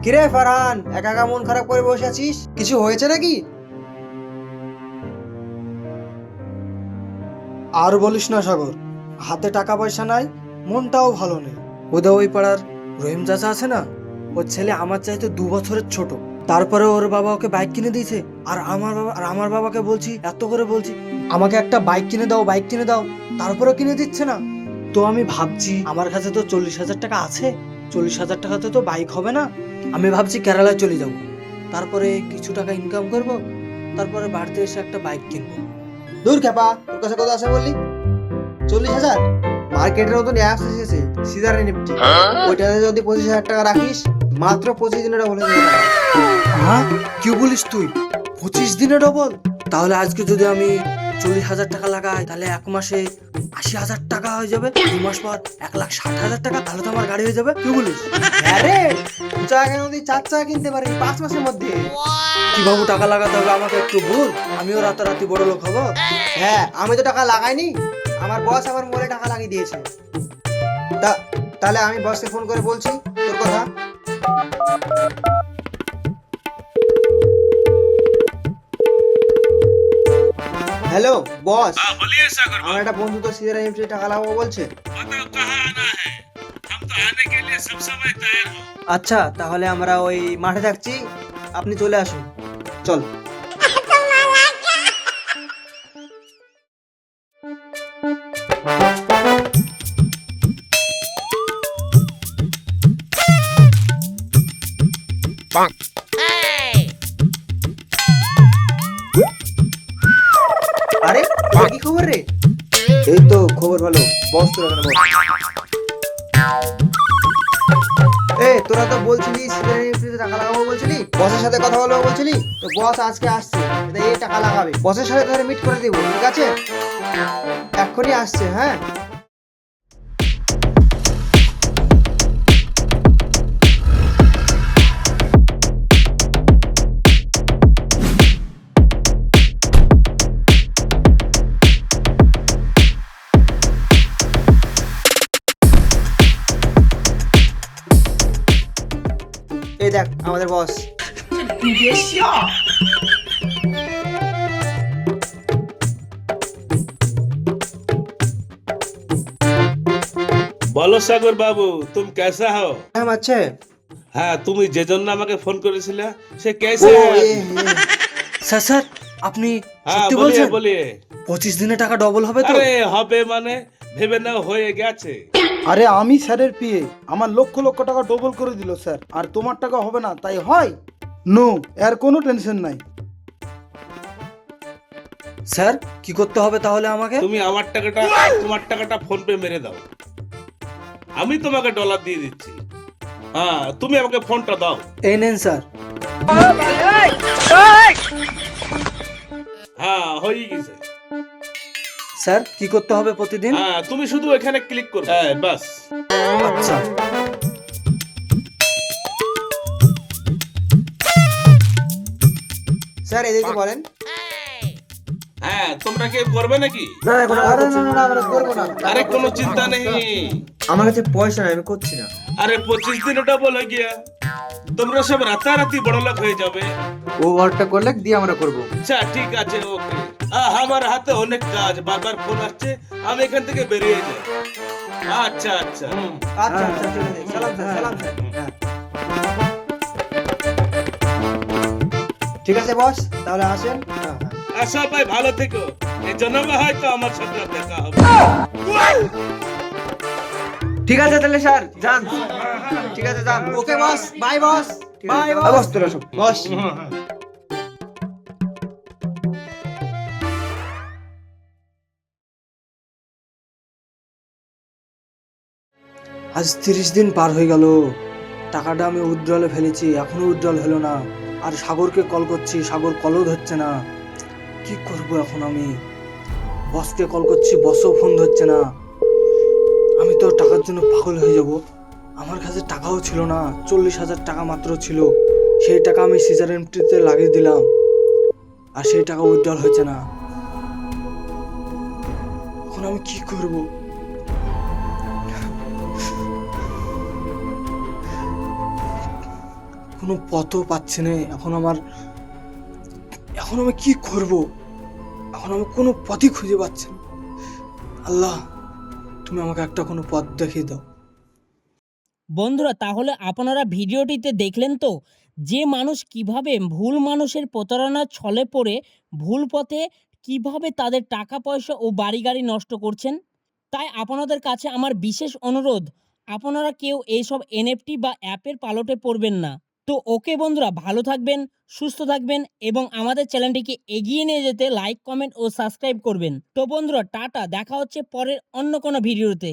কিরে ফারহান, একা একা মন খারাপ করে বসে আছিস? কিছু হয়েছে নাকি? আর বলিস না সাগর, হাতে টাকা পয়সা নাই, মনটাও ভালো নেই। ওদের ওই পাড়ার রহিম চাচা আছে না, ওর ছেলে আমার চাইতে 2 বছরের ছোট। তারপরে ওর বাবা ওকে বাইক কিনে দিয়েছে, আর আমার বাবাকে বলছি, এত করে বলছি আমাকে একটা বাইক কিনে দাও, বাইক কিনে দাও, তারপরেও কিনে দিচ্ছে না। তো আমি ভাবছি আমার কাছে তো 40,000 টাকা আছে, 40,000 টাকাতে তো বাইক হবে না। আমি ভাবছি কেরালায় চলে যাব, তারপরে কিছু টাকা ইনকাম করব, তারপরে বাড়িতে এসে একটা বাইক কিনবো। দূর খেপা, তোর কাছে কত আছে বললি? 40,000? মার্কেটের নতুন অ্যাপস এসেছে সিজার এনএফটি, ওইটাতে যদি 25,000 টাকা রাখিস, মাত্র 25 দিনে ডবল হয়ে যাবে। হ্যাঁ, কি বলিস তুই? 25 দিনে ডবল? তাহলে আজকে যদি আমি 40,000 টাকা লাগাই, তাহলে 1 মাসে 80,000 টাকা হয়ে যাবে, 2 মাস পর 1,60,000 টাকা, তাহলে তো আমার গাড়ি হয়ে যাবে। কি বলিস? আরে 2 চাকা যদি 4 চাকা কিনতে পারি 5 মাসের মধ্যে। কিভাবে টাকা লাগাতে হবে আমাকে একটু বল, আমিও রাতারাতি বড় লোক হবো। হ্যাঁ, আমি তো টাকা লাগাইনি, আমার বস আমার মোবাইলে টাকা লাগিয়ে দিয়েছে। তাহলে আমি বসকে ফোন করে বলছি তোর কথা। Hello boss. हाँ बोलिए सागर আমার একটা বন্ধু তো সিজার এনএফটি টাকা লাগাবো বলছে। बताओ कहाँ आना है। हम तो आने के लिए सब समय तैयार हो। আচ্ছা, তাহলে আমরা ওই মাঠে থাকছি, আপনি চলে আসুন। চল। আরে তোর কি খবর রে? এই তো খবর ভালো। বস তোরা কেন বস? তোরা তো বলছিলি সিজার টাকা লাগাবো বলছিলি, বসের সাথে কথা বলবো বলছিলি, তো বস আজকে আসছে, এই টাকা লাগাবে। বসের সাথে ধরে মিট করে দিব, ঠিক আছে? এক্ষুনি আসছে। হ্যাঁ, এই দেখ আমাদের বস। বলো সাগর বাবু, तुम कैसा हो। হ্যাঁ আছে। হ্যাঁ, তুমি যে জন্য আমাকে ফোন করেছিলে সে ও कैसे है। স্যার স্যার, আপনি হ্যাঁ সত্যি বলিয়ে বলছেন? বলিয়ে। 25 দিনে টাকা ডবল হবে তো? আরে হবে মানে ভেবে নাও হয়ে গেছে। আরে আমি স্যারের পিএ, আমার লক্ষ লক্ষ টাকা ডবল করে দিল স্যার, আর তোমার টাকা হবে না তাই হয়? নো, এর কোনো টেনশন নাই। স্যার কি করতে হবে তাহলে আমাকে? তুমি আমার টাকাটা আর তোমার টাকাটা ফোন পে মেরে দাও, আমি তোমাকে ডলার দিয়ে দিচ্ছি। হ্যাঁ তুমি আমাকে ফোনটা দাও। এই নেন স্যার। হ্যাঁ হয়ে গেছে। স্যার কি করতে হবে প্রতিদিন? হ্যাঁ তুমি শুধু এখানে ক্লিক করো, হ্যাঁ বাস। আচ্ছা। স্যার এদিকে বলেন। হ্যাঁ তোমরা কেউ করবে নাকি? না না, কোনো আমরা করবো না। আরে কোনো চিন্তা নেই, আমার কাছে পয়সা নাই, আমি করছি না। আরে 25 দিন ডবল হয়ে গিয়া, তোমরা সব রাতারাতি বড় লোক হয়ে যাবে। ও ওয়ার্কটা করলে দিয়ে আমরা করবো। আচ্ছা ঠিক আছে, ওকে। আমার হাতে অনেক কাজ, বারবার ফোন আসছে, আমি এখান থেকে বেরিয়ে যাই। আচ্ছা আচ্ছা। আচ্ছা আচ্ছা, ঠিক আছে। সালাম স্যার, সালাম স্যার। হ্যাঁ। ঠিক আছে বস, তাহলে আসেন। হ্যাঁ হ্যাঁ। আশা ভাই ভালো থেকো, এই জন্মে হয়তো আমার সাথে আর দেখা হবে। ঠিক আছে তাহলে স্যার যান। ঠিক আছে যান। ওকে বস, বাই বস। বাই বস। তোরা সব বস। আজ 30 দিন পার হয়ে গেল, টাকাটা আমি উইথড্রলে ফেলেছি, এখনো উইথড্রল হলো না। আর সাগরকে কল করছি, সাগর কলও ধরছে না। কি করব এখন আমি? বসকে কল করছি, বসও ফোন ধরছে না। আমি তো টাকার জন্য পাগল হয়ে যাব। আমার কাছে টাকাও ছিল না, 40,000 টাকা মাত্র ছিল। সেই টাকা আমি সিজার এনএফটিতে লাগিয়ে দিলাম, আর সেই টাকা উইথড্রল হচ্ছে না। এখন আমি কি করব? কোনো পথও পাচ্ছি না। এখন আমি কি করব? এখন আমি কোনো পথই খুঁজে পাচ্ছি না। আল্লাহ, তুমি আমাকে একটা কোনো পথ দেখিয়ে দাও। বন্ধুরা, তাহলে আপনারা ভিডিওটিতে দেখলেন তো যে মানুষ কিভাবে ভুল মানুষের প্রতারণার ছলে পড়ে ভুল পথে কিভাবে তাদের টাকা পয়সা ও বাড়ি গাড়ি নষ্ট করছেন। তাই আপনাদের কাছে আমার বিশেষ অনুরোধ, আপনারা কেউ এইসব এনএফটি বা অ্যাপের পালটে পড়বেন না। তো ওকে বন্ধুরা, ভালো থাকবেন, সুস্থ থাকবেন এবং আমাদের চ্যানেলটিকে এগিয়ে নিয়ে যেতে লাইক, কমেন্ট ও সাবস্ক্রাইব করবেন। তো বন্ধুরা, টাটা, দেখা হচ্ছে পরের অন্য কোনো ভিডিওতে।